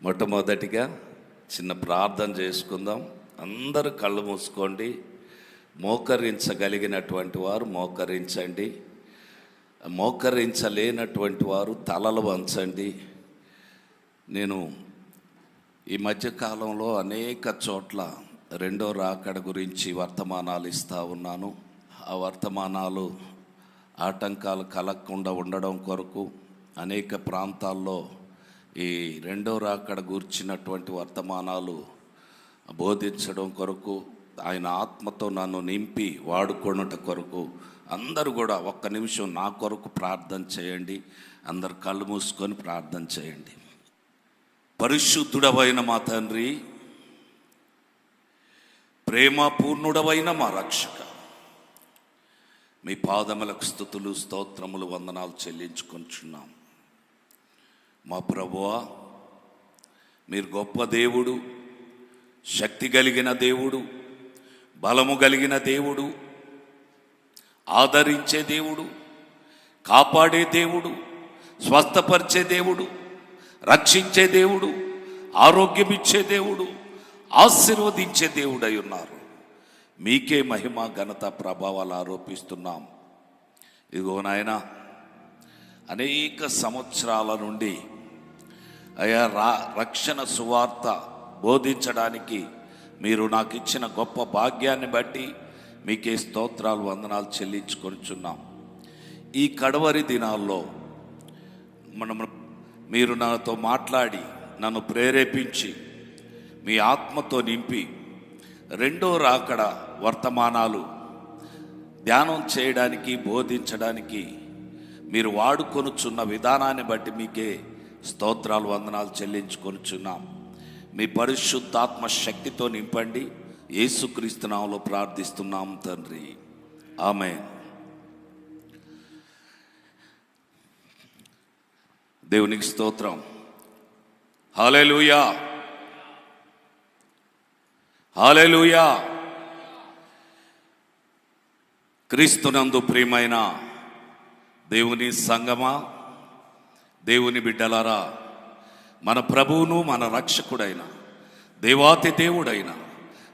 మొట్టమొదటిగా చిన్న ప్రార్థన చేసుకుందాం. అందరూ కళ్ళు మూసుకోండి. మోకరించగలిగినటువంటి వారు మోకరించండి, మోకరించలేనటువంటి వారు తలలు వంచండి. నేను ఈ మధ్యకాలంలో అనేక చోట్ల రెండో రాకడ గురించి వర్తమానాలు ఇస్తూ ఉన్నాను. ఆ వర్తమానాలు ఆటంకాలు కలగకుండా ఉండడం కొరకు అనేక ప్రాంతాల్లో ఈ రెండో రాకడ గూర్చినటువంటి వర్తమానాలు బోధించడం కొరకు ఆయన ఆత్మతో నన్ను నింపి వాడుకొనుట కొరకు అందరూ కూడా ఒక్క నిమిషం నా కొరకు ప్రార్థన చేయండి. అందరు కళ్ళు మూసుకొని ప్రార్థన చేయండి. పరిశుద్ధుడవైన మా తండ్రి, ప్రేమపూర్ణుడవైన మా రక్షక, మీ పాదములకు స్తుతులు, స్తోత్రములు, వందనాలు చెల్లించుకొంచున్నాం. మా ప్రభువా, మీరు గొప్ప దేవుడు, శక్తి కలిగిన దేవుడు, బలము కలిగిన దేవుడు, ఆదరించే దేవుడు, కాపాడే దేవుడు, స్వస్థపరిచే దేవుడు, రక్షించే దేవుడు, ఆరోగ్యమిచ్చే దేవుడు, ఆశీర్వదించే దేవుడై ఉన్నారు. మీకే మహిమ, ఘనత, ప్రభావాలు ఆరోపిస్తున్నాం. ఇదిగో నాయనా, అనేక సంవత్సరాల నుండి అయా రక్షణ సువార్త బోధించడానికి మీరు నాకు ఇచ్చిన గొప్ప భాగ్యాన్ని బట్టి మీకే స్తోత్రాలు, వందనాలు చెల్లించుకొనిచున్నాం. ఈ కడవరి దినాల్లో మీరు నాతో మాట్లాడి నన్ను ప్రేరేపించి మీ ఆత్మతో నింపి రెండో రాకడ వర్తమానాలు ధ్యానం చేయడానికి, బోధించడానికి మీరు వాడుకొనుచున్న విధానాన్ని బట్టి మీకే స్తోత్రాలు, వందనాలు చెల్లించుకొనుచున్నాం. మీ పరిశుద్ధాత్మ శక్తితో నింపండి. యేసుక్రీస్తు నామములో ప్రార్థిస్తున్నాం తండ్రి, ఆమేన్. దేవునికి స్తోత్రం. హల్లెలూయా, హల్లెలూయా. క్రీస్తునందు ప్రియమైన దేవుని సంగమా, దేవుని బిడ్డలారా, మన ప్రభువును మన రక్షకుడైన దేవాతి దేవుడైన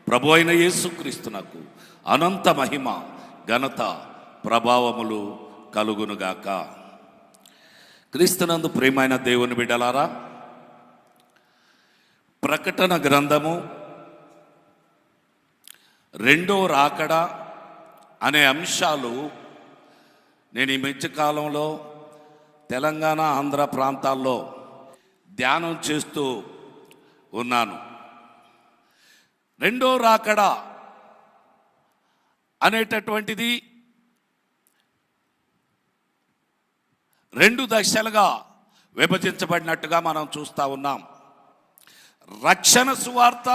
ప్రభు అయిన యేసుక్రీస్తునకు అనంత మహిమ, ఘనత, ప్రభావములు కలుగునుగాక. క్రీస్తునందు ప్రియమైన దేవుని బిడ్డలారా, ప్రకటన గ్రంథము రెండో రాకడ అనే అంశాలు నేను ఈ మధ్యకాలంలో తెలంగాణ, ఆంధ్ర ప్రాంతాల్లో ధ్యానం చేస్తూ ఉన్నాను. రెండో రాకడ అనేటటువంటిది రెండు దశలుగా విభజించబడినట్టుగా మనం చూస్తూ ఉన్నాం. రక్షణ సువార్త,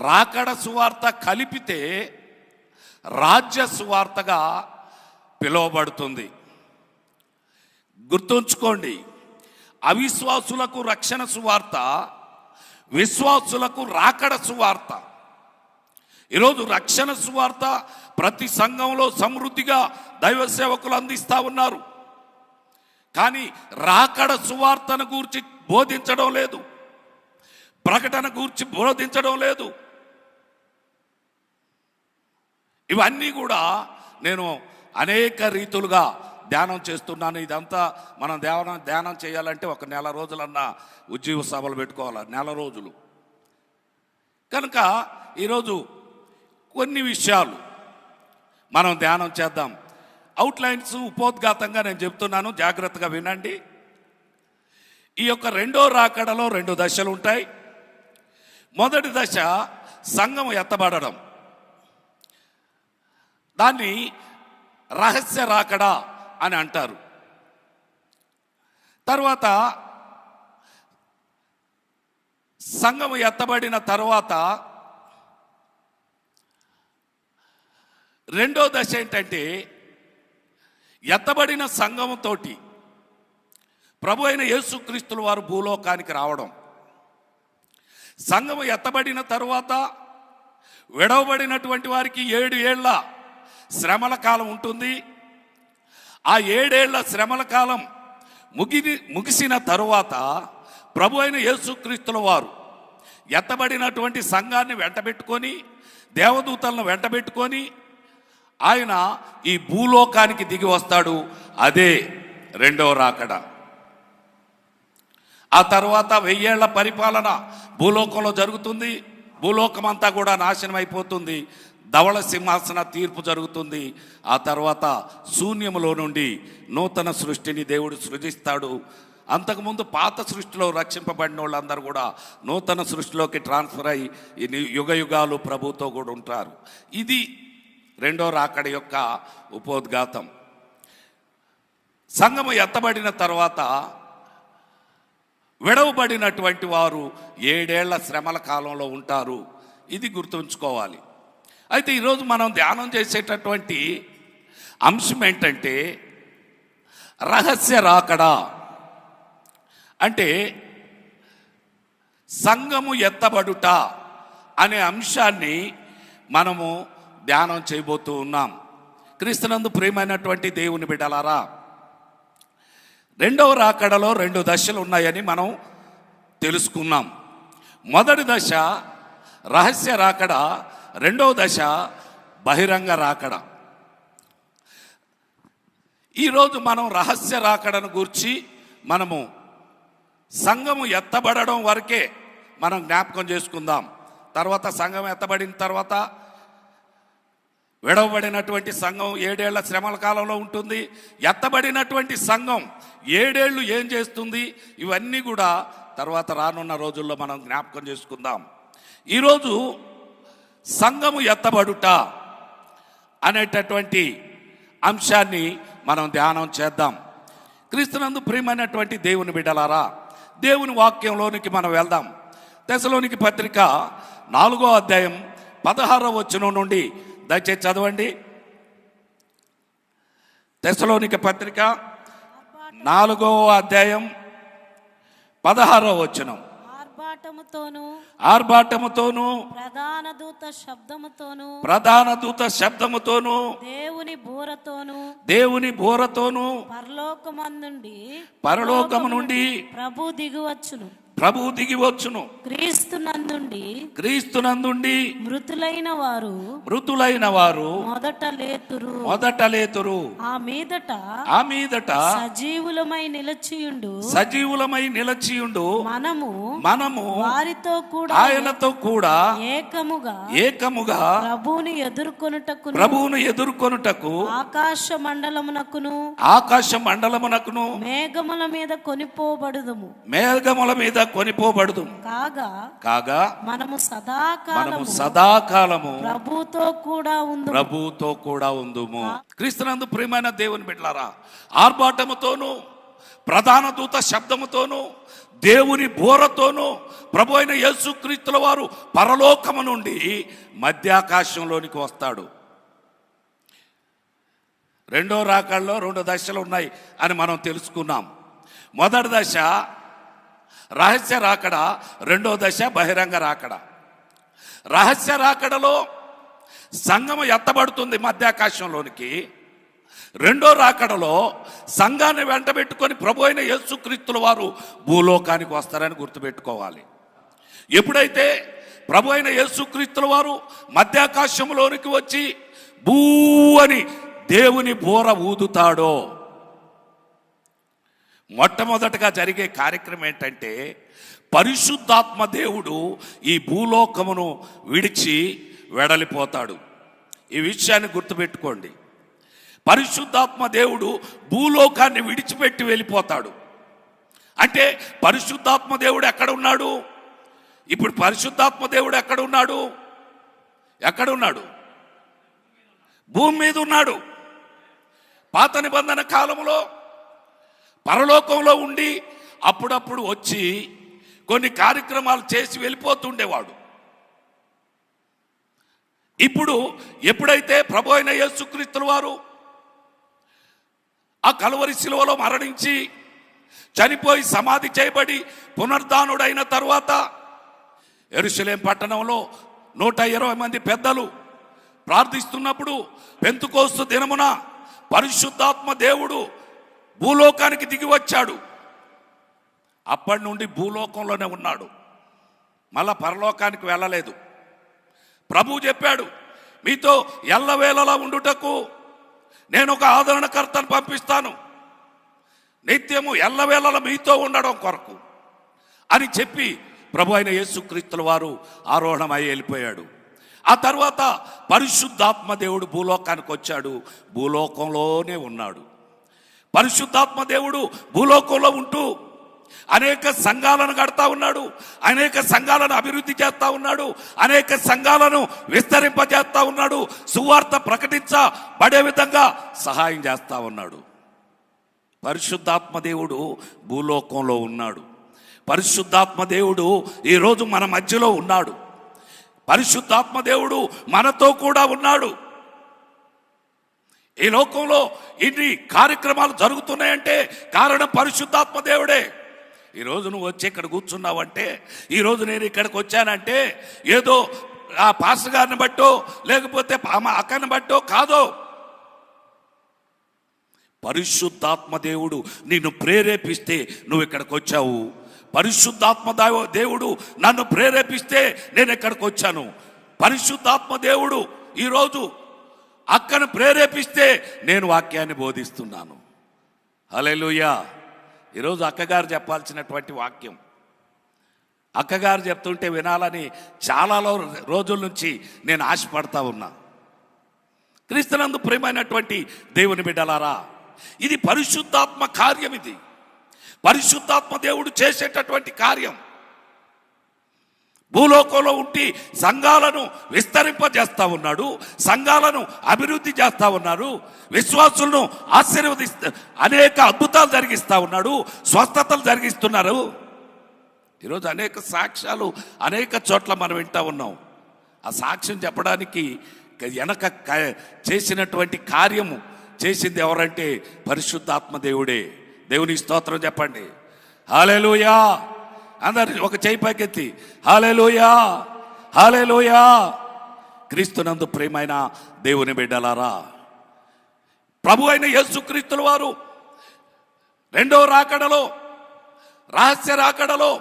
రాకడ సువార్త కలిపితే రాజ్య సువార్తగా పిలువబడుతుంది. గుర్తుంచుకోండి, అవిశ్వాసులకు రక్షణ సువార్త, విశ్వాసులకు రాకడ సువార్త. ఈరోజు రక్షణ సువార్త ప్రతి సంఘంలో సమృద్ధిగా దైవ సేవకులు అందిస్తూ ఉన్నారు. కానీ రాకడ సువార్తను గూర్చి బోధించడం లేదు, ప్రకటన గూర్చి బోధించడం లేదు. ఇవన్నీ కూడా నేను అనేక రీతులుగా ధ్యానం చేస్తున్నాను. ఇదంతా మనం ధ్యానం చేయాలంటే ఒక నెల రోజులన్నా ఉజ్జీవ సభలు పెట్టుకోవాలి, నెల రోజులు. కనుక ఈరోజు కొన్ని విషయాలు మనం ధ్యానం చేద్దాం. అవుట్లైన్స్ ఉపోద్ఘాతంగా నేను చెప్తున్నాను, జాగ్రత్తగా వినండి. ఈ యొక్క రెండో రాకడలో రెండు దశలు ఉంటాయి. మొదటి దశ సంఘం ఎత్తబడడం, దాన్ని రహస్య రాకడ అని అంటారు. తర్వాత సంఘం ఎత్తబడిన తర్వాత రెండో దశ ఏంటంటే, ఎత్తబడిన సంఘంతో ప్రభు అయిన యేసుక్రీస్తుల వారు భూలోకానికి రావడం. సంఘం ఎత్తబడిన తరువాత విడవబడినటువంటి వారికి 7 ఏళ్ల శ్రమల కాలం ఉంటుంది. ఆ 7 ఏళ్ల శ్రమల కాలం ముగిసిన తరువాత ప్రభు అయిన యేసుక్రీస్తుల వారు ఎత్తబడినటువంటి సంఘాన్ని వెంటబెట్టుకొని, దేవదూతలను వెంటబెట్టుకొని ఆయన ఈ భూలోకానికి దిగి వస్తాడు. అదే రెండవ రాకడ. ఆ తర్వాత 1000 ఏళ్ల పరిపాలన భూలోకంలో జరుగుతుంది. భూలోకం అంతా కూడా నాశనం అయిపోతుంది. ధవళ సింహాసన తీర్పు జరుగుతుంది. ఆ తర్వాత శూన్యములో నుండి నూతన సృష్టిని దేవుడు సృజిస్తాడు. అంతకుముందు పాత సృష్టిలో రక్షింపబడిన వాళ్ళందరూ కూడా నూతన సృష్టిలోకి ట్రాన్స్ఫర్ అయ్యి యుగ యుగాలు ప్రభుతో కూడా ఉంటారు. ఇది రెండో రాకడ యొక్క ఉపోద్ఘాతం. సంఘము ఎత్తబడిన తర్వాత విడవబడినటువంటి వారు 7 ఏళ్ల శ్రమల కాలంలో ఉంటారు. ఇది గుర్తుంచుకోవాలి. అయితే ఈరోజు మనం ధ్యానం చేసేటటువంటి అంశం ఏంటంటే రహస్య రాకడ. అంటే సంఘము ఎత్తబడుట అనే అంశాన్ని మనము ధ్యానం చేయబోతూ ఉన్నాం. క్రీస్తునందు ప్రియమైనటువంటి దేవుని బిడ్డలారా, రెండవ రాకడలో 2 దశలు ఉన్నాయని మనం తెలుసుకున్నాం. మొదటి దశ రహస్య రాకడ, రెండవ దశ బహిరంగ రాకడ. ఈరోజు మనం రహస్య రాకడను గూర్చి మనము సంఘము ఎత్తబడడం వరకే మనం జ్ఞాపకం చేసుకుందాం. తర్వాత సంఘం ఎత్తబడిన తర్వాత విడవబడినటువంటి సంఘం 7 ఏళ్ల శ్రమల కాలంలో ఉంటుంది. ఎత్తబడినటువంటి సంఘం 7 ఏళ్ళు ఏం చేస్తుంది, ఇవన్నీ కూడా తర్వాత రానున్న రోజుల్లో మనం జ్ఞాపకం చేసుకుందాం. ఈరోజు సంఘము ఎత్తబడుట అనేటటువంటి అంశాన్ని మనం ధ్యానం చేద్దాం. క్రీస్తునందు ప్రియమైనటువంటి దేవుని బిడ్డలారా, దేవుని వాక్యంలోనికి మనం వెళ్దాం. తెస్సలోనికి పత్రిక 4వ అధ్యాయం 16వ వచనం నుండి దయచేసి చదవండి. తెస్సలోనికి పత్రిక 4వ అధ్యాయం 16వ వచనం. ఆర్భాటముతోను ప్రధాన దూత శబ్దముతోను దేవుని బూరతోను పరలోకము నుండి ప్రభు దిగివచ్చును. క్రీస్తునందుండి మృతులైన వారు మొదట లేతురు. ఆ మీదట సజీవులమై నిలచియుండు. మనము వారితో కూడా ఆయనతో కూడా ఏకముగా ప్రభువును ఎదుర్కొనుటకు ఆకాశ మండలమునకును మేఘముల మీద కొనిపోబడుదు. కాగా మనము సదాకాలము ప్రభుతో కూడా ఉందుము. క్రీస్తునందు ప్రియమైన దేవుని బిడ్డలారా, ఆర్భాటముతోను ప్రధాన దూత శబ్దముతోను దేవుని బోరతోను ప్రభు అయిన యేసుక్రీస్తుల వారు పరలోకము నుండి మధ్యాకాశంలోనికి వస్తాడు. రెండో రాకడలో 2 దశలు ఉన్నాయి అని మనం తెలుసుకున్నాం. మొదటి దశ రహస్య రాకడ, రెండో దశ బహిరంగ రాకడ. రహస్య రాకడలో సంఘము ఎత్తబడుతుంది మధ్యాకాశంలోనికి. రెండో రాకడలో సంఘాన్ని వెంటబెట్టుకొని ప్రభు అయిన యేసుక్రీస్తుల వారు భూలోకానికి వస్తారని గుర్తుపెట్టుకోవాలి. ఎప్పుడైతే ప్రభు అయిన యేసుక్రీస్తుల వారు మధ్యాకాశంలోనికి వచ్చి భూ అని దేవుని బోర ఊదుతాడో, మొట్టమొదటగా జరిగే కార్యక్రమం ఏంటంటే పరిశుద్ధాత్మ దేవుడు ఈ భూలోకమును విడిచి వెడలిపోతాడు. ఈ విషయాన్ని గుర్తుపెట్టుకోండి. పరిశుద్ధాత్మ దేవుడు భూలోకాన్ని విడిచిపెట్టి వెళ్ళిపోతాడు. అంటే పరిశుద్ధాత్మ దేవుడు ఎక్కడ ఉన్నాడు? ఇప్పుడు పరిశుద్ధాత్మ దేవుడు ఎక్కడున్నాడు? భూమి మీద ఉన్నాడు. పాత నిబంధన కాలంలో పరలోకంలో ఉండి అప్పుడప్పుడు వచ్చి కొన్ని కార్యక్రమాలు చేసి వెళ్ళిపోతుండేవాడు. ఇప్పుడు ఎప్పుడైతే ప్రభు అయిన యేసుక్రీస్తుల వారు ఆ కలువరి శిలువలో మరణించి చనిపోయి సమాధి చేయబడి పునరుద్ధానుడైన తరువాత యెరూషలేము పట్టణంలో 120 మంది పెద్దలు ప్రార్థిస్తున్నప్పుడు పెంతెకోస్తు దినమున పరిశుద్ధాత్మ దేవుడు భూలోకానికి దిగి వచ్చాడు. అప్పటి నుండి భూలోకంలోనే ఉన్నాడు, మళ్ళా పరలోకానికి వెళ్ళలేదు. ప్రభువు చెప్పాడు, మీతో ఎల్లవేళలా ఉండుటకు నేను ఒక ఆదరణకర్తను పంపిస్తాను, నిత్యము ఎల్లవేళలా మీతో ఉండడం కొరకు అని చెప్పి ప్రభు అయిన యేసుక్రీస్తుల వారు ఆరోహణమై వెళ్ళిపోయాడు. ఆ తర్వాత పరిశుద్ధాత్మ దేవుడు భూలోకానికి వచ్చాడు, భూలోకంలోనే ఉన్నాడు. పరిశుద్ధాత్మ దేవుడు భూలోకంలో ఉంటూ అనేక సంఘాలను కడతా ఉన్నాడు, అనేక సంఘాలను అభివృద్ధి చేస్తా ఉన్నాడు, అనేక సంఘాలను విస్తరింపజేస్తా ఉన్నాడు, సువార్త ప్రకటించబడే విధంగా సహాయం చేస్తా ఉన్నాడు. పరిశుద్ధాత్మ దేవుడు భూలోకంలో ఉన్నాడు. పరిశుద్ధాత్మ దేవుడు ఈరోజు మన మధ్యలో ఉన్నాడు. పరిశుద్ధాత్మ దేవుడు మనతో కూడా ఉన్నాడు. ఈ లోకంలో ఇన్ని కార్యక్రమాలు జరుగుతున్నాయంటే కారణం పరిశుద్ధాత్మ దేవుడే. ఈరోజు నువ్వు వచ్చి ఇక్కడ కూర్చున్నావంటే, ఈరోజు నేను ఇక్కడికి వచ్చానంటే ఏదో ఆ పాస్టర్ గారిని బట్టో లేకపోతే మా అక్కని బట్టో కాదో, పరిశుద్ధాత్మ దేవుడు నిన్ను ప్రేరేపిస్తే నువ్వు ఇక్కడికి వచ్చావు. పరిశుద్ధాత్మ దేవుడు నన్ను ప్రేరేపిస్తే నేను ఇక్కడికి వచ్చాను. పరిశుద్ధాత్మ దేవుడు ఈరోజు అక్కను ప్రేరేపిస్తే నేను వాక్యాన్ని బోధిస్తున్నాను. హల్లెలూయా. ఈరోజు అక్కగారు చెప్పాల్సినటువంటి వాక్యం అక్కగారు చెప్తుంటే వినాలని చాలా రోజుల నుంచి నేను ఆశపడతా ఉన్నా. క్రీస్తునందు ప్రియమైనటువంటి దేవుని బిడ్డలారా, ఇది పరిశుద్ధాత్మ కార్యం. ఇది పరిశుద్ధాత్మ దేవుడు చేసేటటువంటి కార్యం. భూలోకంలో ఉండి సంఘాలను విస్తరింపజేస్తా ఉన్నాడు, సంఘాలను అభివృద్ధి చేస్తా ఉన్నారు, విశ్వాసులను ఆశీర్వదిస్తా, అనేక అద్భుతాలు జరిగిస్తా ఉన్నాడు, స్వస్థతలు జరిగిస్తున్నారు. ఈరోజు అనేక సాక్ష్యాలు అనేక చోట్ల మనం వింటా ఉన్నాం. ఆ సాక్ష్యం చెప్పడానికి వెనక చేసినటువంటి కార్యము చేసింది ఎవరంటే పరిశుద్ధాత్మ దేవుడే. దేవుని స్తోత్రం చెప్పండి. హల్లెలూయా. అందరు ఒక చేయి పైకెత్తి హల్లెలూయా, హల్లెలూయా. క్రీస్తునందు ప్రియమైన దేవుని బిడ్డలారా, ప్రభు అయిన యేసుక్రీస్తుల వారు రెండో రాకడలో, రహస్య రాకడలో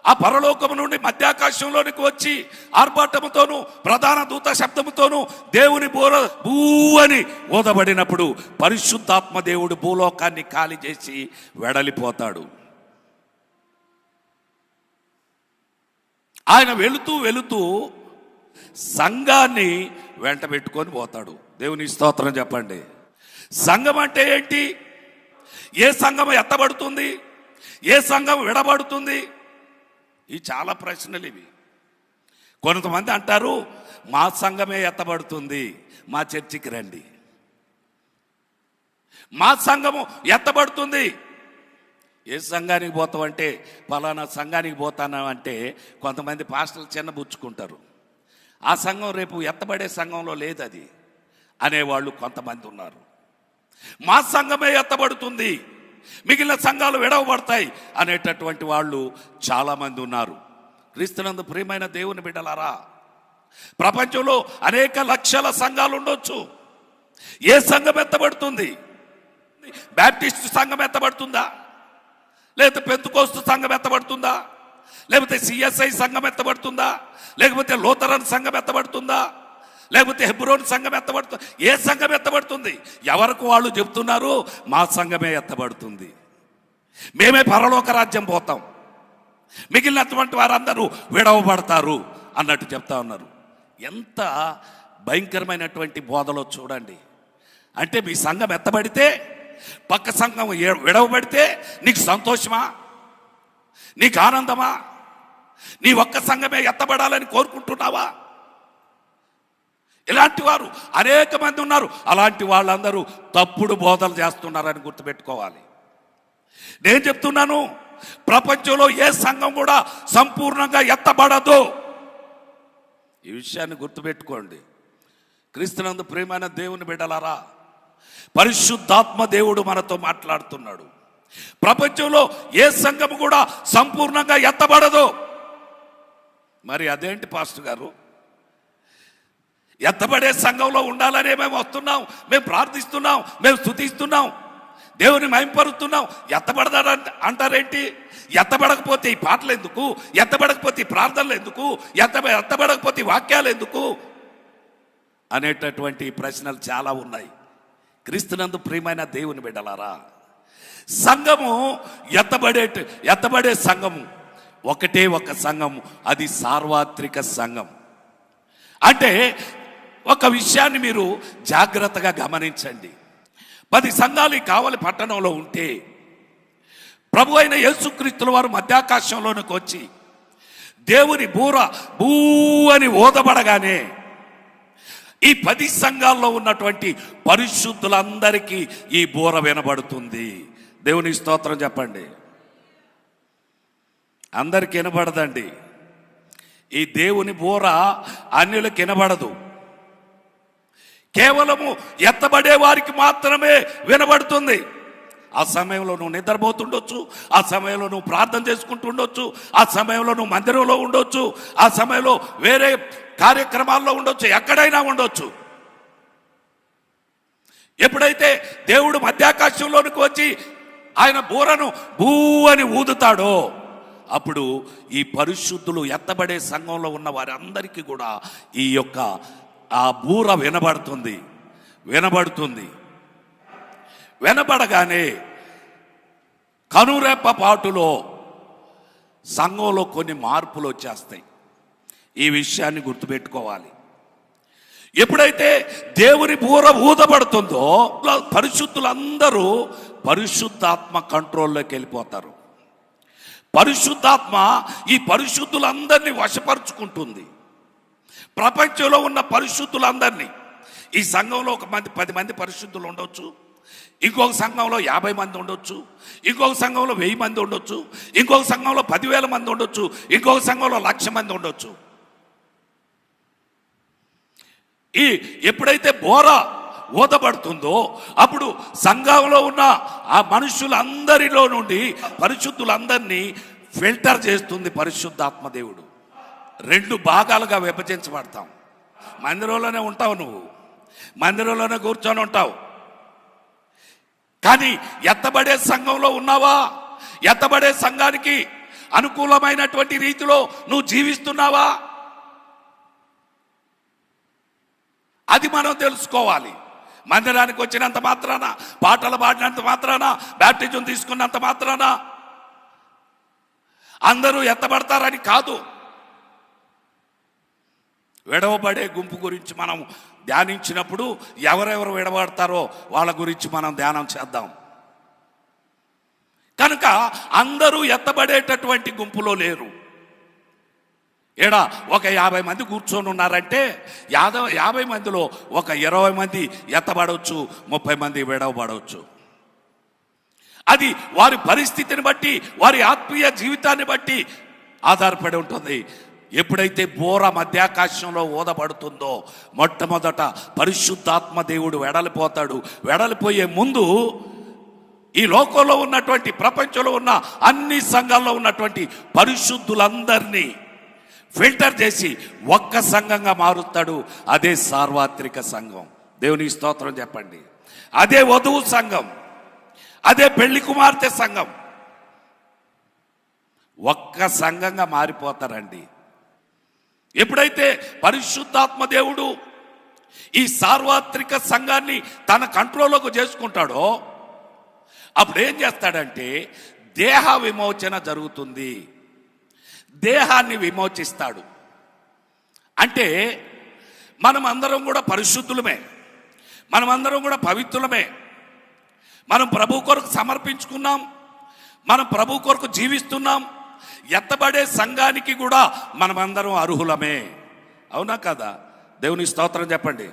ఆ పరలోకము నుండి మధ్యాకాశంలోనికి వచ్చి ఆర్భాటముతోను ప్రధాన దూత శబ్దముతోను దేవుని భూ అని ఊదబడినప్పుడు పరిశుద్ధాత్మ దేవుడు భూలోకాన్ని ఖాళీ చేసి వెడలిపోతాడు. ఆయన వెళుతూ వెళుతూ సంఘాన్ని వెంట పెట్టుకొని పోతాడు. దేవుని స్తోత్రం చెప్పండి. సంఘం అంటే ఏంటి? ఏ సంఘం ఎత్తబడుతుంది, ఏ సంఘం విడబడుతుంది? ఈ చాలా ప్రశ్నలు ఇవి. కొంతమంది అంటారు మా సంఘమే ఎత్తబడుతుంది, మా చర్చికి రండి. మా సంఘము ఎత్తబడుతుంది. ఏ సంఘానికి పోతావంటే పలానా సంఘానికి పోతాను అంటే కొంతమంది పాస్టర్లు చిన్నబుచ్చుకుంటారు. ఆ సంఘం రేపు ఎత్తబడే సంఘంలో లేదు అది అనేవాళ్ళు కొంతమంది ఉన్నారు. మా సంఘమే ఎత్తబడుతుంది, మిగిలిన సంఘాలు విడవబడతాయి అనేటటువంటి వాళ్ళు చాలామంది ఉన్నారు. క్రీస్తునందు ప్రియమైన దేవుని బిడ్డలారా, ప్రపంచంలో అనేక లక్షల సంఘాలు ఉండొచ్చు. ఏ సంఘం ఎత్తబడుతుంది? బ్యాప్టిస్ట్ సంఘం ఎత్తబడుతుందా? లేకపోతే పెంతుకోస్తు సంఘం ఎత్తబడుతుందా? లేకపోతే సిఎస్ఐ సంఘం ఎత్తబడుతుందా? లేకపోతే లూథరన్ సంఘం ఎత్తబడుతుందా? లేకపోతే హెబ్రోన్ సంఘం ఎత్తబడుతుంది? ఏ సంఘం ఎత్తబడుతుంది? ఎవరికి వాళ్ళు చెప్తున్నారు మా సంఘమే ఎత్తబడుతుంది, మేమే పరలోక రాజ్యం పోతాం, మిగిలినటువంటి వారందరూ విడవబడతారు అన్నట్టు చెప్తా ఉన్నారు. ఎంత భయంకరమైనటువంటి బోధలో చూడండి. అంటే మీ సంఘం ఎత్తబడితే, పక్క సంఘం విడవబడితే నీకు సంతోషమా, నీకు ఆనందమా? నీ ఒక్క సంఘమే ఎత్తబడాలని కోరుకుంటున్నావా? ఇలాంటి వారు అనేక మంది ఉన్నారు. అలాంటి వాళ్ళందరూ తప్పుడు బోధలు చేస్తున్నారని గుర్తుపెట్టుకోవాలి. నేను చెప్తున్నాను, ప్రపంచంలో ఏ సంఘం కూడా సంపూర్ణంగా ఎత్తబడదు. ఈ విషయాన్ని గుర్తుపెట్టుకోండి. క్రీస్తునందు ప్రియమైన దేవుని బిడ్డలారా, పరిశుద్ధాత్మ దేవుడు మనతో మాట్లాడుతున్నాడు. ప్రపంచంలో ఏ సంఘం కూడా సంపూర్ణంగా ఎత్తబడదు. మరి అదేంటి పాస్టర్ గారు? ఎత్తబడే సంఘంలో ఉండాలనే మేము వస్తున్నాం, మేము ప్రార్థిస్తున్నాం, మేము స్తుతిస్తున్నాం. దేవుని మహింపరుస్తున్నాం, ఎత్తబడదా అంటారేంటి? ఎత్తబడకపోతే ఈ పాటలు ఎందుకు? ఎత్తబడకపోతే ఈ ప్రార్థనలు ఎందుకు? ఎత్తబడకపోతే ఈ వాక్యాలు ఎందుకు అనేటటువంటి ప్రశ్నలు చాలా ఉన్నాయి. క్రీస్తునందు ప్రియమైన దేవుని బిడ్డలారా, సంఘము ఎత్తబడే సంఘము ఒకటే ఒక సంఘము, అది సార్వత్రిక సంఘం. అంటే ఒక విషయాన్ని మీరు జాగ్రత్తగా గమనించండి. 10 సంఘాలు ఈ కావలి పట్టణంలో ఉంటే ప్రభు అయిన యేసుక్రీస్తుల వారు మధ్యాకాశంలోనికి వచ్చి దేవుని బూర బూ అని ఊదబడగానే ఈ 10 సంఘాల్లో ఉన్నటువంటి పరిశుద్ధులందరికీ ఈ బూర వినబడుతుంది. దేవుని స్తోత్రం చెప్పండి. అందరికి వినబడదండి. ఈ దేవుని బూర అన్యులకు వినబడదు. కేవలము ఎత్తబడే వారికి మాత్రమే వినబడుతుంది. ఆ సమయంలో నువ్వు నిద్రపోతుండొచ్చు, ఆ సమయంలో నువ్వు ప్రార్థన చేసుకుంటుండొచ్చు, ఆ సమయంలో నువ్వు మందిరంలో ఉండొచ్చు, ఆ సమయంలో వేరే కార్యక్రమాల్లో ఉండొచ్చు, ఎక్కడైనా ఉండొచ్చు. ఎప్పుడైతే దేవుడు మధ్యాకాశంలోనికి వచ్చి ఆయన బూరను బూ అని ఊదుతాడో అప్పుడు ఈ పరిశుద్ధులు ఎత్తబడే సంఘంలో ఉన్న వారందరికీ కూడా ఈ యొక్క ఆ బూర వినబడుతుంది. వినబడగానే కనురెప్ప పాటులో సంఘంలో కొన్ని మార్పులు వచ్చేస్తాయి. ఈ విషయాన్ని గుర్తుపెట్టుకోవాలి. ఎప్పుడైతే దేవుని బూర ఊదబడుతుందో పరిశుద్ధులందరూ పరిశుద్ధాత్మ కంట్రోల్లోకి వెళ్ళిపోతారు. పరిశుద్ధాత్మ ఈ పరిశుద్ధులందరినీ వశపరుచుకుంటుంది. ప్రపంచంలో ఉన్న పరిశుద్ధులందరినీ, ఈ సంఘంలో 10 మంది పరిశుద్ధులు ఉండొచ్చు, ఇంకొక సంఘంలో 50 మంది ఉండొచ్చు, ఇంకొక సంఘంలో 1000 మంది ఉండొచ్చు, ఇంకొక సంఘంలో 10,000 మంది ఉండొచ్చు, ఇంకొక సంఘంలో 1,00,000 మంది ఉండొచ్చు. ఎప్పుడైతే బోర ఊదబడుతుందో అప్పుడు సంఘంలో ఉన్న ఆ మనుషులందరిలో నుండి పరిశుద్ధులందరినీ ఫిల్టర్ చేస్తుంది పరిశుద్ధాత్మ దేవుడు. 2 భాగాలుగా విభజించబడతాం. మందిరంలోనే ఉంటావు, నువ్వు మందిరంలోనే కూర్చొని ఉంటావు. కానీ ఎత్తబడే సంఘంలో ఉన్నావా? ఎత్తబడే సంఘానికి అనుకూలమైనటువంటి రీతిలో నువ్వు జీవిస్తున్నావా? అది మనం తెలుసుకోవాలి. మందిరానికి వచ్చినంత మాత్రాన, పాటలు పాడినంత మాత్రాన, బ్యాప్టిజం తీసుకున్నంత మాత్రాన అందరూ ఎత్తబడతారని కాదు. విడవబడే గుంపు గురించి మనం ధ్యానించినప్పుడు ఎవరెవరు విడబడతారో వాళ్ళ గురించి మనం ధ్యానం చేద్దాం. కనుక అందరూ ఎత్తబడేటటువంటి గుంపులో లేరు. ఒక 50 మంది కూర్చొని ఉన్నారంటే 50 మందిలో ఒక 20 మంది ఎత్తబడవచ్చు, 30 మంది విడవబడవచ్చు. అది వారి పరిస్థితిని బట్టి, వారి ఆత్మీయ జీవితాన్ని బట్టి ఆధారపడి ఉంటుంది. ఎప్పుడైతే బోర మధ్యాకాశంలో ఊదబడుతుందో మొట్టమొదట పరిశుద్ధాత్మ దేవుడు వెడలిపోతాడు. వెడలిపోయే ముందు ఈ లోకంలో ఉన్నటువంటి, ప్రపంచంలో ఉన్న అన్ని సంఘాల్లో ఉన్నటువంటి పరిశుద్ధులందరినీ ఫిల్టర్ చేసి ఒక్క సంఘంగా మారుస్తాడు. అదే సార్వత్రిక సంఘం. దేవుని స్తోత్రం చెప్పండి. అదే వధువు సంఘం, అదే పెళ్లి కుమార్తె సంఘం. ఒక్క సంఘంగా మారిపోతారండి. ఎప్పుడైతే పరిశుద్ధాత్మ దేవుడు ఈ సార్వత్రిక సంఘాన్ని తన కంట్రోల్లోకి చేసుకుంటాడో అప్పుడు ఏం చేస్తాడంటే దేహ విమోచన జరుగుతుంది. దేహాన్ని విమోచిస్తాడు. అంటే మనం అందరం కూడా పరిశుద్ధులమే, మనమందరం కూడా పవిత్రులమే. మనం ప్రభు కొరకు సమర్పించుకున్నాం, మనం ప్రభు కొరకు జీవిస్తున్నాం. ఎత్తబడే సంఘానికి కూడా మనమందరం అర్హులమే. అవునా కదా? దేవుని స్తోత్రం చెప్పండి.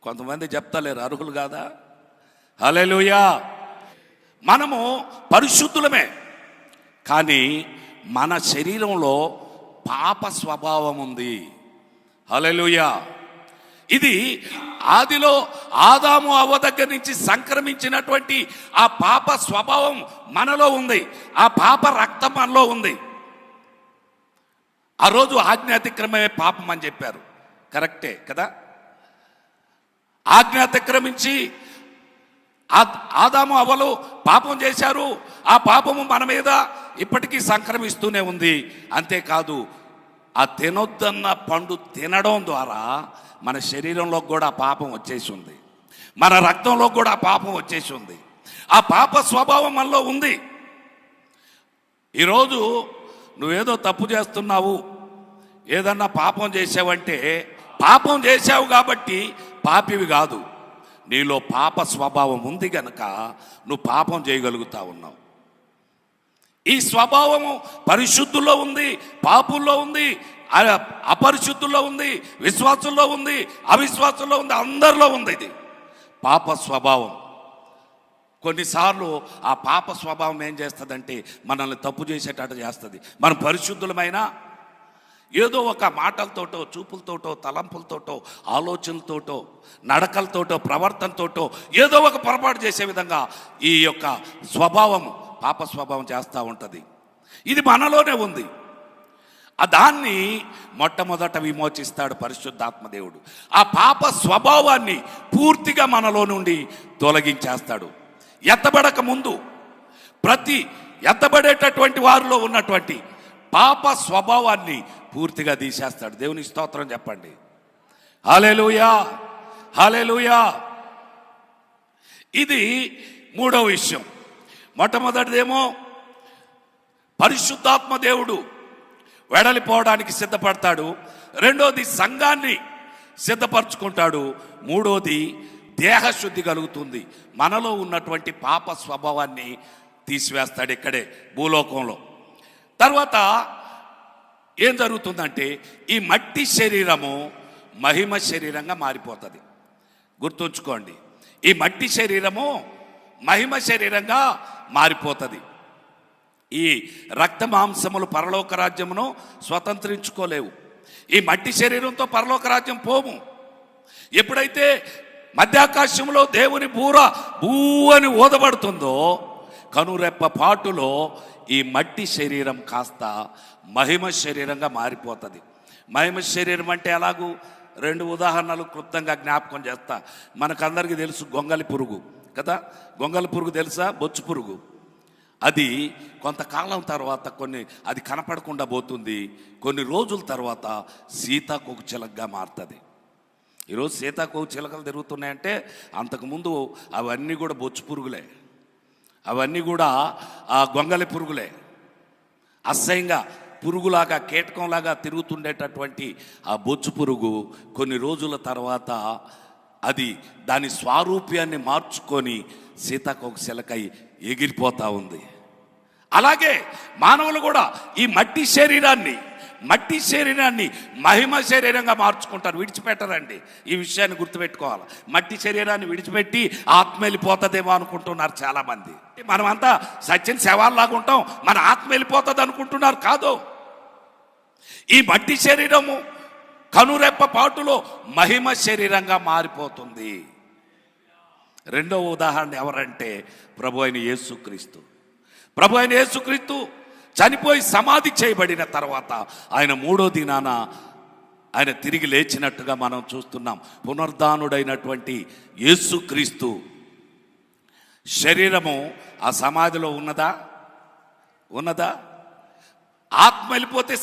కొంతమంది చెప్తలేరు అర్హులు కాదా? హల్లెలూయా. మనము పరిశుద్ధులమే, కానీ మన శరీరంలో పాప స్వభావం ఉంది. హల్లెలూయా. ఇది ఆదిలో ఆదాము అవ్వ దగ్గర నుంచి సంక్రమించినటువంటి ఆ పాప స్వభావం మనలో ఉంది. ఆ పాప రక్తం మనలో ఉంది. ఆ రోజు ఆజ్ఞ అతిక్రమమే పాపం అని చెప్పారు. కరెక్టే కదా? ఆజ్ఞ అతిక్రమించి ఆదాము అవ్వలు పాపం చేశారు. ఆ పాపము మన మీద ఇప్పటికీ సంక్రమిస్తూనే ఉంది. అంతేకాదు, ఆ తినొద్దన్న పండు తినడం ద్వారా మన శరీరంలో కూడా పాపం వచ్చేసి ఉంది, మన రక్తంలో కూడా పాపం వచ్చేసి ఉంది. ఆ పాప స్వభావం మనలో ఉంది. ఈరోజు నువ్వేదో తప్పు చేస్తున్నావు, ఏదన్నా పాపం చేసావంటే పాపం చేసావు కాబట్టి పాపివి కాదు. నీలో పాప స్వభావం ఉంది గనక నువ్వు పాపం చేయగలుగుతా ఉన్నావు. ఈ స్వభావము పరిశుద్ధుల్లో ఉంది, పాపుల్లో ఉంది, అపరిశుద్ధుల్లో ఉంది, విశ్వాసుల్లో ఉంది, అవిశ్వాసుల్లో ఉంది, అందరిలో ఉంది. ఇది పాప స్వభావం. కొన్నిసార్లు ఆ పాప స్వభావం ఏం చేస్తుందంటే మనల్ని తప్పు చేసేటట్టు చేస్తుంది. మనం పరిశుద్ధులమైనా ఏదో ఒక మాటలతోటో, చూపులతోటో, తలంపులతోటో, ఆలోచనలతోటో, నడకలతోటో, ప్రవర్తనతోటో ఏదో ఒక పొరపాటు చేసే విధంగా ఈ యొక్క స్వభావము, పాప స్వభావం చేస్తూ ఉంటుంది. ఇది మనలోనే ఉంది. దాన్ని మొట్టమొదట విమోచిస్తాడు పరిశుద్ధాత్మ దేవుడు. ఆ పాప స్వభావాన్ని పూర్తిగా మనలో నుండి తొలగించేస్తాడు. ఎత్తబడక ముందు ప్రతి ఎత్తబడేటటువంటి వారిలో ఉన్నటువంటి పాప స్వభావాన్ని పూర్తిగా తీసేస్తాడు. దేవుని స్తోత్రం చెప్పండి. హల్లెలూయా, హల్లెలూయా. ఇది మూడవ విషయం. మొట్టమొదటిదేమో పరిశుద్ధాత్మ దేవుడు వెడలిపోవడానికి సిద్ధపడతాడు. రెండోది సంఘాన్ని సిద్ధపరచుకుంటాడు. మూడోది దేహశుద్ధి కలుగుతుంది. మనలో ఉన్నటువంటి పాప స్వభావాన్ని తీసివేస్తాడు ఇక్కడే భూలోకంలో. తర్వాత ఏం జరుగుతుందంటే ఈ మట్టి శరీరము మహిమ శరీరంగా మారిపోతుంది. గుర్తుంచుకోండి, ఈ మట్టి శరీరము మహిమ శరీరంగా మారిపోతుంది. ఈ రక్త మాంసములు పరలోక రాజ్యమును స్వతంత్రించుకోలేవు. ఈ మట్టి శరీరంతో పరలోక రాజ్యం పోము. ఎప్పుడైతే మధ్యాకాశంలో దేవుని బూర బూ అని ఊదబడుతుందో కనురెప్ప పాటులో ఈ మట్టి శరీరం కాస్త మహిమ శరీరంగా మారిపోతుంది. మహిమ శరీరం అంటే ఎలాగూ రెండు ఉదాహరణలు క్లుప్తంగా జ్ఞాపకం చేస్తా. మనకందరికీ తెలుసు గొంగలి పురుగు కదా. గొంగలి పురుగు తెలుసా? బొచ్చు పురుగు. అది కొంతకాలం తర్వాత అది కనపడకుండా పోతుంది. కొన్ని రోజుల తర్వాత సీతాకోక చిలకగా మారుతుంది. ఈరోజు సీతాకోక చిలకలు తిరుగుతున్నాయంటే అంతకుముందు అవన్నీ కూడా బొచ్చు పురుగులే, అవన్నీ కూడా ఆ గొంగలి పురుగులే. అసహ్యంగా పురుగులాగా కీటకంలాగా తిరుగుతుండేటటువంటి ఆ బొచ్చు పురుగు కొన్ని రోజుల తర్వాత అది దాని స్వారూప్యాన్ని మార్చుకొని సీతాకోక చిలకై ఎగిరిపోతూ ఉంది. అలాగే మానవులు కూడా ఈ మట్టి శరీరాన్ని మహిమ శరీరంగా మార్చుకుంటారు, విడిచిపెట్టరండి. ఈ విషయాన్ని గుర్తుపెట్టుకోవాలి. మట్టి శరీరాన్ని విడిచిపెట్టి ఆత్మ వెళ్ళిపోతుందేమో అనుకుంటున్నారు చాలామంది. మనమంతా సత్యం శవాల్లాగా ఉంటాం, మన ఆత్మ వెళ్ళిపోతుంది అనుకుంటున్నారు. కాదు, ఈ మట్టి శరీరము కనురెప్ప పాటులో మహిమ శరీరంగా మారిపోతుంది. రెండవ ఉదాహరణ ఎవరంటే ప్రభు అయిన యేసుక్రీస్తు. ప్రభు అయిన యేసుక్రీస్తు చనిపోయి సమాధి చేయబడిన తర్వాత ఆయన మూడో దినాన ఆయన తిరిగి లేచినట్టుగా మనం చూస్తున్నాం. పునరుద్ధానుడైనటువంటి యేసుక్రీస్తు శరీరము ఆ సమాధిలో ఉన్నదా? ఆత్మ వెళ్ళిపోతే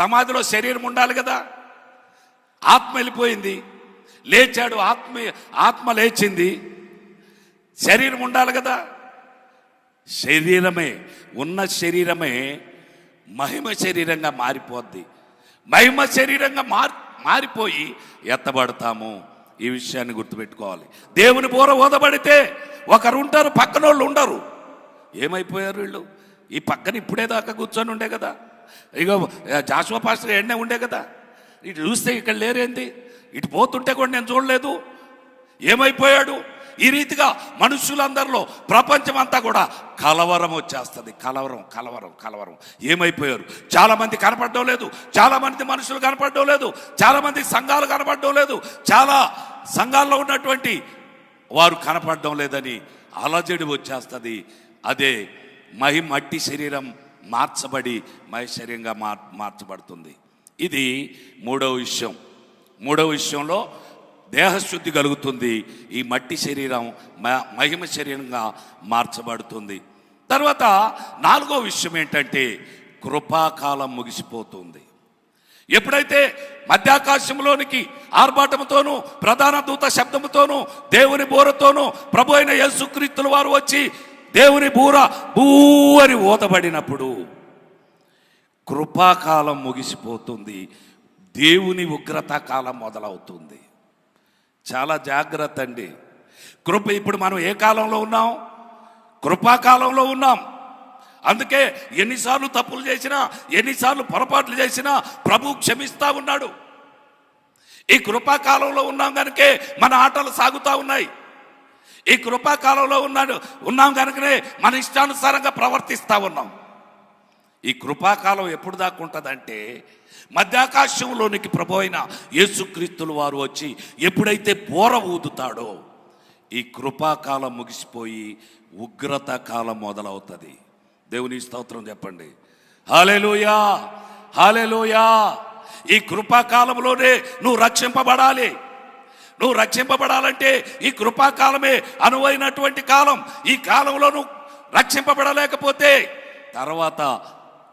సమాధిలో శరీరం ఉండాలి కదా. ఆత్మ వెళ్ళిపోయింది, లేచాడు, ఆత్మ లేచింది, శరీరం ఉండాలి కదా. ఉన్న శరీరమే మహిమ శరీరంగా మారిపోద్ది. మహిమ శరీరంగా మారిపోయి ఎత్తబడతాము. ఈ విషయాన్ని గుర్తుపెట్టుకోవాలి. దేవుని బోర ఊదబడితే ఒకరు ఉంటారు, పక్కనోళ్ళు ఉండరు. ఏమైపోయారు వీళ్ళు? ఈ పక్కన ఇప్పుడే దాకా కూర్చొని ఉండే కదా, ఇగో జాషువా పాస్టర్ ఎండే ఉండే కదా, ఇటు చూస్తే ఇక్కడ లేరేంది, ఇటు పోతుంటే కూడా నేను చూడలేదు. ఏమైపోయాడు? ఈ రీతిగా మనుషులందరిలో ప్రపంచం అంతా కూడా కలవరం వచ్చేస్తుంది. కలవరం. ఏమైపోయారు? చాలామంది కనపడడం లేదు, చాలామంది మనుషులు కనపడడం లేదు, చాలామంది సంఘాలు కనపడడం లేదు, చాలా సంఘాల్లో ఉన్నటువంటి వారు కనపడడం లేదని అలజడి వచ్చేస్తుంది. అదే మట్టి శరీరం మార్చబడి మహిశరీరంగా మార్చబడుతుంది. ఇది మూడవ విషయం. మూడవ విషయంలో దేహశుద్ధి కలుగుతుంది. ఈ మట్టి శరీరం మహిమ శరీరంగా మార్చబడుతుంది. తర్వాత 4వ విషయం ఏంటంటే కృపాకాలం ముగిసిపోతుంది. ఎప్పుడైతే మధ్యాకాశంలోనికి ఆర్భాటముతోనూ ప్రధాన దూత శబ్దముతోనూ దేవుని బూరతోనూ ప్రభు అయిన యేసుక్రీస్తుల వారు వచ్చి దేవుని బూర బూ అని ఊదబడినప్పుడు కృపాకాలం ముగిసిపోతుంది. దేవుని ఉగ్రత కాలం మొదలవుతుంది. చాలా జాగ్రత్త అండి. ఇప్పుడు మనం ఏ కాలంలో ఉన్నాం? కృపాకాలంలో ఉన్నాం. అందుకే ఎన్నిసార్లు తప్పులు చేసినా, ఎన్నిసార్లు పొరపాట్లు చేసినా ప్రభు క్షమిస్తూ ఉన్నాడు. ఈ కృపాకాలంలో ఉన్నాం కనుకే మన ఆటలు సాగుతూ ఉన్నాయి. ఈ కృపాకాలంలో ఉన్నాం కనుకనే మన ఇష్టానుసారంగా ప్రవర్తిస్తూ ఉన్నాం. ఈ కృపాకాలం ఎప్పుడు దాకా ఉంటుందంటే మధ్యాకాశంలోనికి ప్రభు అయిన యేసుక్రీస్తుల వారు వచ్చి ఎప్పుడైతే బోర ఊదుతాడో ఈ కృపాకాలం ముగిసిపోయి ఉగ్రత కాలం మొదలవుతుంది. దేవుని స్తోత్రం చెప్పండి. హల్లెలూయా, హల్లెలూయా. ఈ కృపాకాలంలోనే నువ్వు రక్షింపబడాలి. నువ్వు రక్షింపబడాలంటే ఈ కృపాకాలమే అనువైనటువంటి కాలం. ఈ కాలంలో నువ్వు రక్షింపబడలేకపోతే తర్వాత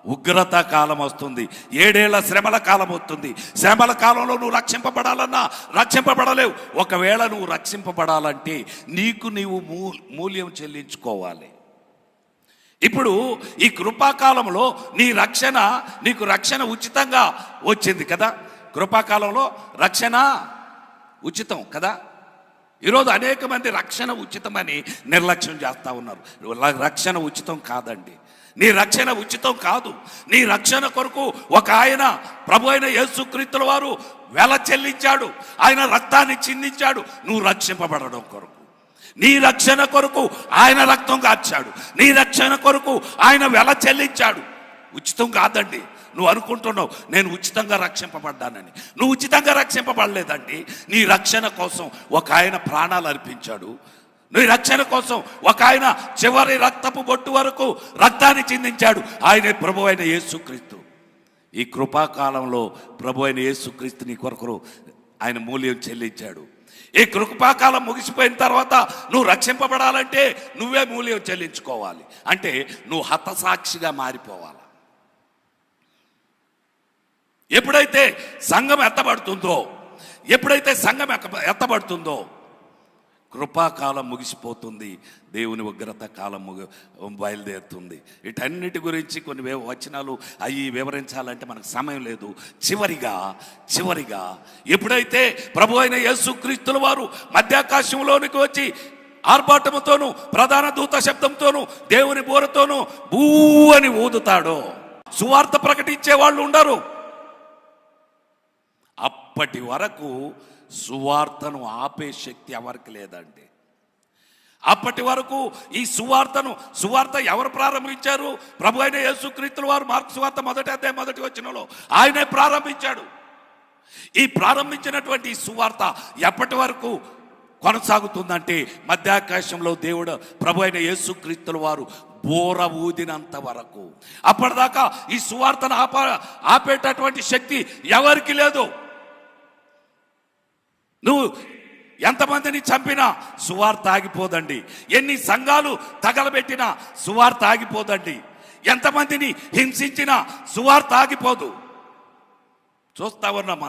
ఉగ్రత కాలం వస్తుంది. 7 ఏళ్ల శ్రమల కాలం వస్తుంది. శ్రమల కాలంలో నువ్వు రక్షింపబడాలన్నా రక్షింపబడలేవు. ఒకవేళ నువ్వు రక్షింపబడాలంటే నీవు మూల్యం చెల్లించుకోవాలి. ఇప్పుడు ఈ కృపాకాలంలో నీకు రక్షణ ఉచితంగా వచ్చింది కదా. కృపాకాలంలో రక్షణ ఉచితం కదా. ఈరోజు అనేక మంది రక్షణ ఉచితమని నిర్లక్ష్యం చేస్తూ ఉన్నారు. రక్షణ ఉచితం కాదండి. నీ రక్షణ ఉచితం కాదు. నీ రక్షణ కొరకు ఒక ఆయన ప్రభు అయిన యేసుక్రీస్తుల వారు వెల చెల్లించాడు. ఆయన రక్తాన్ని చిందించాడు నువ్వు రక్షింపబడడం కొరకు. నీ రక్షణ కొరకు ఆయన రక్తం కార్చాడు. నీ రక్షణ కొరకు ఆయన వెల చెల్లించాడు. ఉచితం కాదండి. నువ్వు అనుకుంటున్నావు నేను ఉచితంగా రక్షింపబడ్డానని. నువ్వు ఉచితంగా రక్షింపబడలేదండి. నీ రక్షణ కోసం ఒక ఆయన ప్రాణాలు అర్పించాడు. నీ రక్షణ కోసం ఒక ఆయన చివరి రక్తపు బొట్టు వరకు రక్తాన్ని చిందించాడు. ఆయనే ప్రభు అయిన యేసుక్రీస్తు. ఈ కృపాకాలంలో ప్రభు అయిన యేసుక్రీస్తు నీ కొరకు ఆయన మూల్యం చెల్లించాడు. ఈ కృపాకాలం ముగిసిపోయిన తర్వాత నువ్వు రక్షింపబడాలంటే నువ్వే మూల్యం చెల్లించుకోవాలి. అంటే నువ్వు హతసాక్షిగా మారిపోవాలి. ఎప్పుడైతే సంఘం ఎత్తబడుతుందో కృపాకాలం ముగిసిపోతుంది. దేవుని ఉగ్రత కాలం బయలుదేరుతుంది. వీటన్నిటి గురించి కొన్ని వచనాలు అవి వివరించాలంటే మనకు సమయం లేదు. చివరిగా ఎప్పుడైతే ప్రభు అయిన యేసుక్రీస్తుల వారు మధ్యాకాశంలోనికి వచ్చి ఆర్భాటముతోనూ ప్రధాన దూత శబ్దంతోనూ దేవుని బూరతోనూ బూ అని ఊదుతాడో సువార్త ప్రకటించే వాళ్ళు ఉండరు. అప్పటి వరకు సువార్తను ఆపే శక్తి ఎవరికి లేదండి. అప్పటి వరకు ఈ సువార్త ఎవరు ప్రారంభించారు? ప్రభు అయిన యేసుక్రీస్తుల వారు. మార్కు సువార్త 1వ అధ్యాయం 1వ వచనంలో ఆయనే ప్రారంభించాడు. ఈ ప్రారంభించినటువంటి ఈ సువార్త ఎప్పటి వరకు కొనసాగుతుందంటే మధ్యాకాశంలో దేవుడు ప్రభు అయిన యేసుక్రీస్తుల వారు బోర ఊదినంత వరకు. అప్పటిదాకా ఈ సువార్తను ఆపేటటువంటి శక్తి ఎవరికి లేదు. నువ్వు ఎంతమందిని చంపినా సువార్త ఆగిపోదండి. ఎన్ని సంఘాలు తగలబెట్టినా సువార్త ఆగిపోదండి. ఎంతమందిని హింసించినా సువార్త ఆగిపోదు. చూస్తా ఉన్నాం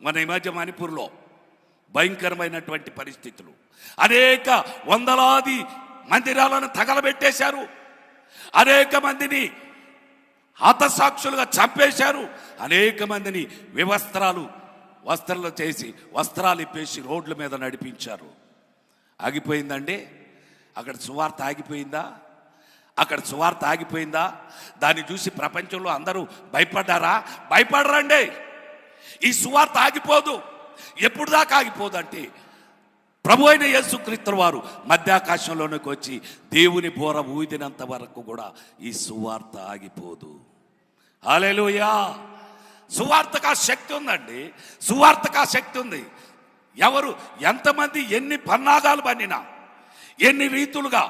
మన ఈ మధ్య మణిపూర్లో భయంకరమైనటువంటి పరిస్థితులు. అనేక వందలాది మందిరాలను తగలబెట్టేశారు. అనేక మందిని హతసాక్షులుగా చంపేశారు. అనేక మందిని వస్త్రాలు చేసి వస్త్రాలు ఇప్పేసి రోడ్ల మీద నడిపించారు. ఆగిపోయిందండి అక్కడ సువార్త? ఆగిపోయిందా? దాన్ని చూసి ప్రపంచంలో అందరూ భయపడ్డారా? భయపడరండి. ఈ సువార్త ఆగిపోదు. ఎప్పుడు దాకా ఆగిపోదు అంటే ప్రభు అయిన యేసుక్రీస్తు వారు మధ్యాకాశంలోనికి వచ్చి దేవుని బోర ఊదినంత వరకు కూడా ఈ సువార్త ఆగిపోదు. హల్లెలూయా. సువార్తకు ఆ శక్తి ఉందండి. సువార్తకు ఆ శక్తి ఉంది. ఎంతమంది ఎన్ని పన్నాగాలు పన్నినా, ఎన్ని రీతులుగా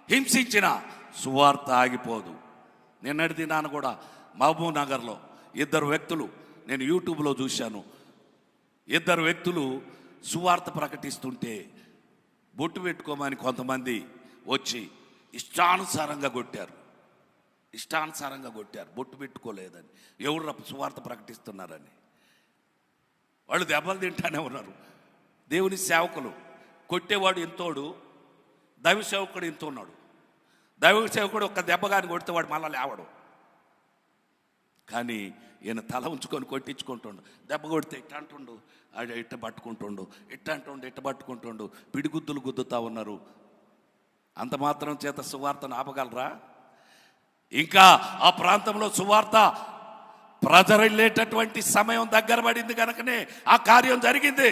హింసించినా సువార్త ఆగిపోదు. నిన్నటి దినాన కూడా మహబూబ్ నగర్లో 2 వ్యక్తులు, నేను యూట్యూబ్లో చూశాను, 2 వ్యక్తులు సువార్త ప్రకటిస్తుంటే బొట్టు పెట్టుకోమని కొంతమంది వచ్చి ఇష్టానుసారంగా కొట్టారు. బొట్టు పెట్టుకోలేదని. ఎవరు సువార్త ప్రకటిస్తున్నారని వాళ్ళు దెబ్బలు తింటానే ఉన్నారు. దేవుని సేవకులు కొట్టేవాడు ఎంతోడు, దైవ సేవకుడు ఎంత ఉన్నాడు. దైవ సేవకుడు ఒక్క దెబ్బ కానీ కొడితే వాడు మళ్ళా లేవడు. కానీ ఈయన తల ఉంచుకొని కొట్టించుకుంటుండు. దెబ్బ కొడితే ఇట్ట అంటుండు, ఇట్ట పట్టుకుంటుండు, ఇట్ట పట్టుకుంటుండు. పిడిగుద్దులు గుద్దుతా ఉన్నారు. అంత మాత్రం చేత సువార్తను ఆపగలరా? ఇంకా ఆ ప్రాంతంలో సువార్త ప్రజరెళ్ళేటటువంటి సమయం దగ్గర పడింది కనుకనే ఆ కార్యం జరిగింది.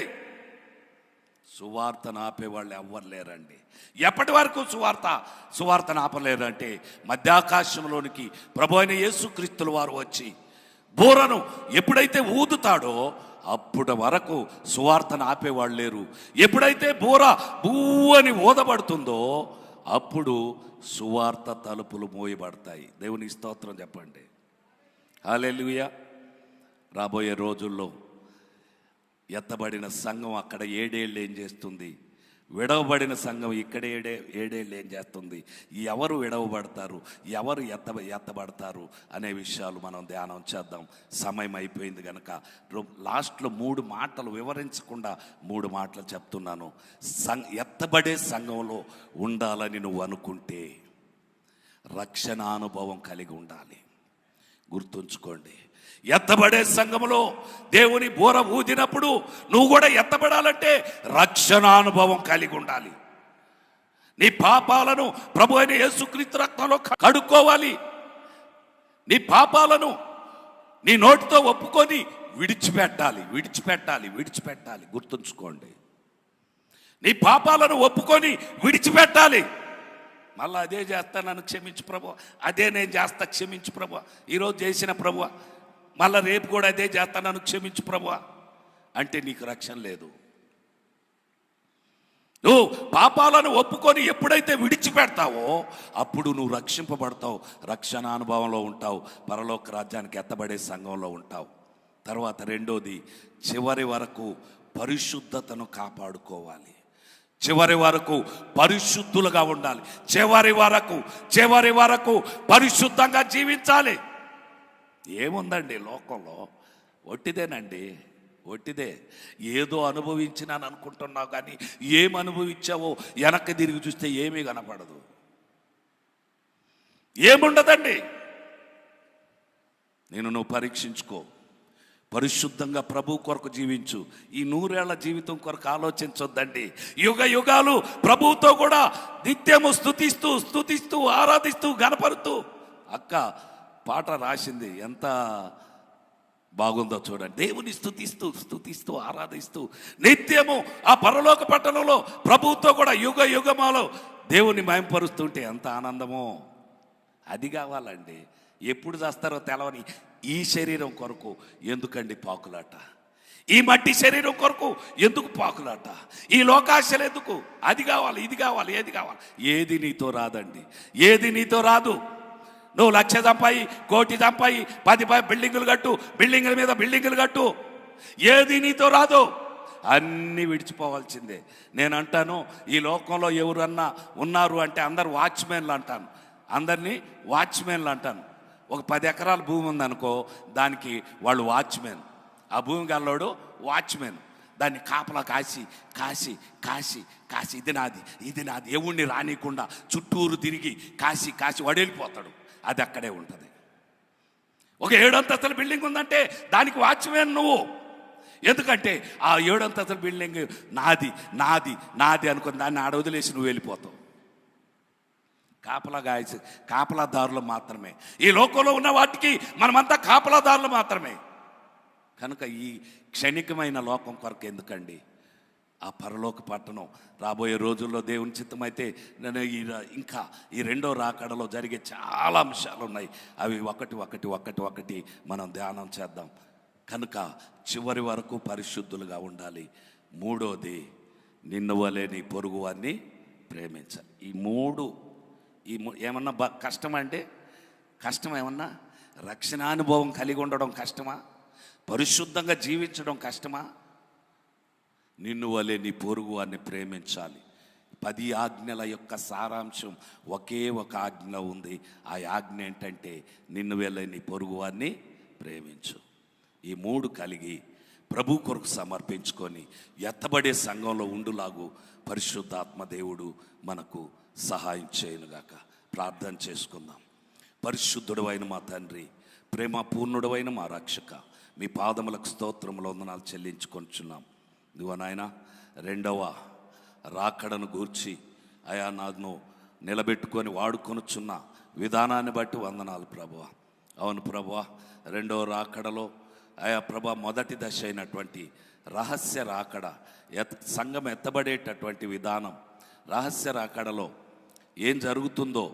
సువార్తను ఆపేవాళ్ళు ఎవ్వరు లేరండి. ఎప్పటి వరకు సువార్తను ఆపలేరంటే మధ్యాకాశంలోనికి ప్రభు అయిన యేసుక్రీస్తుల వారు వచ్చి బూరను ఎప్పుడైతే ఊదుతాడో అప్పటి వరకు సువార్తను ఆపేవాళ్ళు లేరు. ఎప్పుడైతే బూర బూవని ఊదబడుతుందో అప్పుడు సువార్త తలుపులు మోయబడతాయి. దేవుని స్తోత్రం చెప్పండి. హల్లెలూయా. రాబోయే రోజుల్లో ఎత్తబడిన సంఘం అక్కడ 7 ఏళ్ళు ఏం చేస్తుంది, విడవబడిన సంఘం ఇక్కడ 7 ఏళ్ళు ఏం చేస్తుంది, ఎవరు విడవబడతారు, ఎవరు ఎత్తబడతారు అనే విషయాలు మనం ధ్యానం చేద్దాం. సమయం అయిపోయింది కనుక లాస్ట్లో 3 మాటలు వివరించకుండా 3 మాటలు చెప్తున్నాను. ఎత్తబడే సంఘంలో ఉండాలని నువ్వు అనుకుంటే రక్షణ అనుభవం కలిగి ఉండాలి. గుర్తుంచుకోండి, ఎత్తబడే సంఘములో దేవుని బూర ఊదినప్పుడు నువ్వు కూడా ఎత్తబడాలంటే రక్షణానుభవం కలిగి ఉండాలి. నీ పాపాలను ప్రభు అయిన యేసుక్రీస్తు రక్తంలో కడుక్కోవాలి. నీ పాపాలను నీ నోటితో ఒప్పుకొని విడిచిపెట్టాలి. గుర్తుంచుకోండి, నీ పాపాలను ఒప్పుకొని విడిచిపెట్టాలి. మళ్ళీ అదే చేస్తా, నన్ను క్షమించు ప్రభు, అదే నేను చేస్తా, క్షమించు ప్రభు, ఈరోజు చేసిన ప్రభు, మళ్ళీ రేపు కూడా అదే చేస్తా, నన్ను క్షమించు ప్రభు అంటే నీకు రక్షణ లేదు. నువ్వు పాపాలను ఒప్పుకొని ఎప్పుడైతే విడిచిపెడతావో అప్పుడు నువ్వు రక్షింపబడతావు, రక్షణానుభవంలో ఉంటావు, పరలోక రాజ్యానికి ఎత్తబడే సంఘంలో ఉంటావు. తర్వాత రెండోది, చివరి వరకు పరిశుద్ధతను కాపాడుకోవాలి. చివరి వరకు పరిశుద్ధులుగా ఉండాలి. చివరి వరకు పరిశుద్ధంగా జీవించాలి. ఏముందండి లోకంలో? ఒట్టిదే. ఏదో అనుభవించినాను అనుకుంటున్నావు, కానీ ఏం అనుభవించావో వెనక్కి తిరిగి చూస్తే ఏమీ కనపడదు, ఏముండదండి. నువ్వు పరీక్షించుకో. పరిశుద్ధంగా ప్రభు కొరకు జీవించు. ఈ 100 ఏళ్ల జీవితం కొరకు ఆలోచించొద్దండి. యుగాలు ప్రభువుతో కూడా నిత్యము స్తుతిస్తూ ఆరాధిస్తూ గణపరుతూ. అక్క పాట రాసింది, ఎంత బాగుందో చూడండి. దేవుని స్తుతిస్తూ ఆరాధిస్తూ నిత్యము ఆ పరలోక పట్టణంలో ప్రభువుతో కూడా యుగమాలో దేవుని మహింపరుస్తుంటే ఎంత ఆనందమో. అది కావాలండి. ఎప్పుడు చేస్తారో తెలవని ఈ శరీరం కొరకు ఎందుకండి పాకులాట? ఈ మట్టి శరీరం కొరకు ఎందుకు పాకులాట? ఈ లోకాశలు ఎందుకు? అది కావాలి, ఇది కావాలి, ఏది కావాలి? ఏది నీతో రాదండి, ఏది నీతో రాదు. నువ్వు 1,00,000 సంపాయి, 1,00,00,000 సంపాయి, 10 బిల్డింగులు కట్టు, బిల్డింగుల మీద బిల్డింగులు కట్టు, ఏది నీతో రాదు. అన్నీ విడిచిపోవాల్సిందే. నేను అంటాను, ఈ లోకంలో ఎవరన్నా ఉన్నారు అంటే అందరు వాచ్మెన్లు అంటాను, అందరినీ వాచ్మెన్లు అంటాను. ఒక 10 ఎకరాల భూమి ఉందనుకో, దానికి వాళ్ళు వాచ్మెన్. ఆ భూమి గల్లోడు వాచ్మెన్. దాన్ని కాపలా కాసి ఇది నాది ఎవడిని రానియకుండా చుట్టూరు తిరిగి కాసి వాడు వెళ్ళిపోతాడు. అది అక్కడే ఉంటుంది. ఒక 7 అంతస్తుల బిల్డింగ్ ఉందంటే దానికి వాచ్మెన్ నువ్వు. ఎందుకంటే ఆ 7 అంతస్తుల బిల్డింగ్ నాది అనుకుని దాన్ని ఆడ వదిలేసి నువ్వు వెళ్ళిపోతావు. కాపలాదారులు మాత్రమే. ఈ లోకంలో ఉన్న వాటికి మనమంతా కాపలాదారులు మాత్రమే. కనుక ఈ క్షణికమైన లోకం కొరకు ఎందుకండి? ఆ పరలోక పట్టణం రాబోయే రోజుల్లో దేవుని చిత్తమైతే నేను ఇంకా ఈ 2వ రాకడలో జరిగే చాలా అంశాలు ఉన్నాయి. అవి ఒకటి మనం ధ్యానం చేద్దాం. కనుక చివరి వరకు పరిశుద్ధులుగా ఉండాలి. 3వది, నిన్ను వలె నీ పొరుగు వారిని ప్రేమించాలి. ఈ ఏమన్నా కష్టమా అంటే? కష్టం ఏమన్నా? రక్షణానుభవం కలిగి ఉండడం కష్టమా? పరిశుద్ధంగా జీవించడం కష్టమా? నిన్ను వలె నీ పొరుగు వారిని ప్రేమించాలి. 10 ఆజ్ఞల యొక్క సారాంశం ఒకే ఒక ఆజ్ఞ ఉంది. ఆ ఆజ్ఞ ఏంటంటే నిన్ను వలె నీ పొరుగు వారిని ప్రేమించు. ఈ 3 కలిగి ప్రభు కొరకు సమర్పించుకొని ఎత్తబడే సంఘంలో ఉండులాగు పరిశుద్ధాత్మ దేవుడు మనకు సహాయం చేయనుగాక. ప్రార్థన చేసుకుందాం. పరిశుద్ధుడు అయిన మా తండ్రి, ప్రేమ పూర్ణుడు అయిన మా రక్షక, మీ పాదములకు స్తోత్రములు వందనాలు చెల్లించుకొంచున్నాం. నువ్వు నాయన రెండవ రాకడను గూర్చి అయా నన్ను నిలబెట్టుకొని వాడుకొనుచున్న విధానాన్ని బట్టి వందనాలు ప్రభువా. అవును ప్రభువా, రెండవ రాకడలో అయా ప్రభా మొదటి దశ అయినటువంటి రహస్య రాకడ, సంఘం ఎత్తబడేటటువంటి విధానం, రహస్య రాకడలో ఏం జరుగుతుందో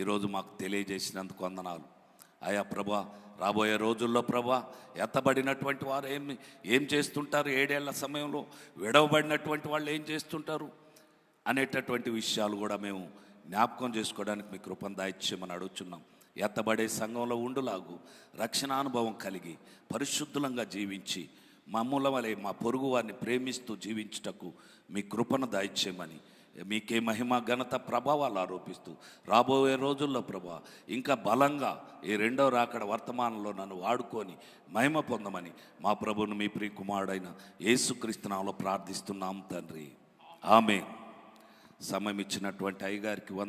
ఈరోజు మాకు తెలియజేసినందుకు వందనాలు. అయా ప్రభా, రాబోయే రోజుల్లో ప్రభా ఎత్తబడినటువంటి వారు ఏం చేస్తుంటారు, 7 ఏళ్ల సమయంలో విడవబడినటువంటి వాళ్ళు ఏం చేస్తుంటారు అనేటటువంటి విషయాలు కూడా మేము జ్ఞాపకం చేసుకోవడానికి మీ కృపను దయచేయమని అడుగుతున్నాం. ఎత్తబడే సంఘంలో ఉండులాగు రక్షణానుభవం కలిగి పరిశుద్ధులంగా జీవించి మమ్ముల వలె మా పొరుగు వారిని ప్రేమిస్తూ జీవించుటకు మీ కృపను దయచేయమని మీకే మహిమ ఘనత ప్రభావాలు ఆరోపిస్తూ రాబోయే రోజుల్లో ప్రభా ఇంకా బలంగా ఈ రెండవ రాకడ వర్తమానంలో నన్ను వాడుకొని మహిమ పొందమని మా ప్రభువును మీ ప్రియ కుమారుడైన యేసుక్రీస్తు నామములో ప్రార్థిస్తున్నాం తండ్రి. ఆమేన్. సమయం ఇచ్చినటువంటి అయ్యగారికి వందనాలు.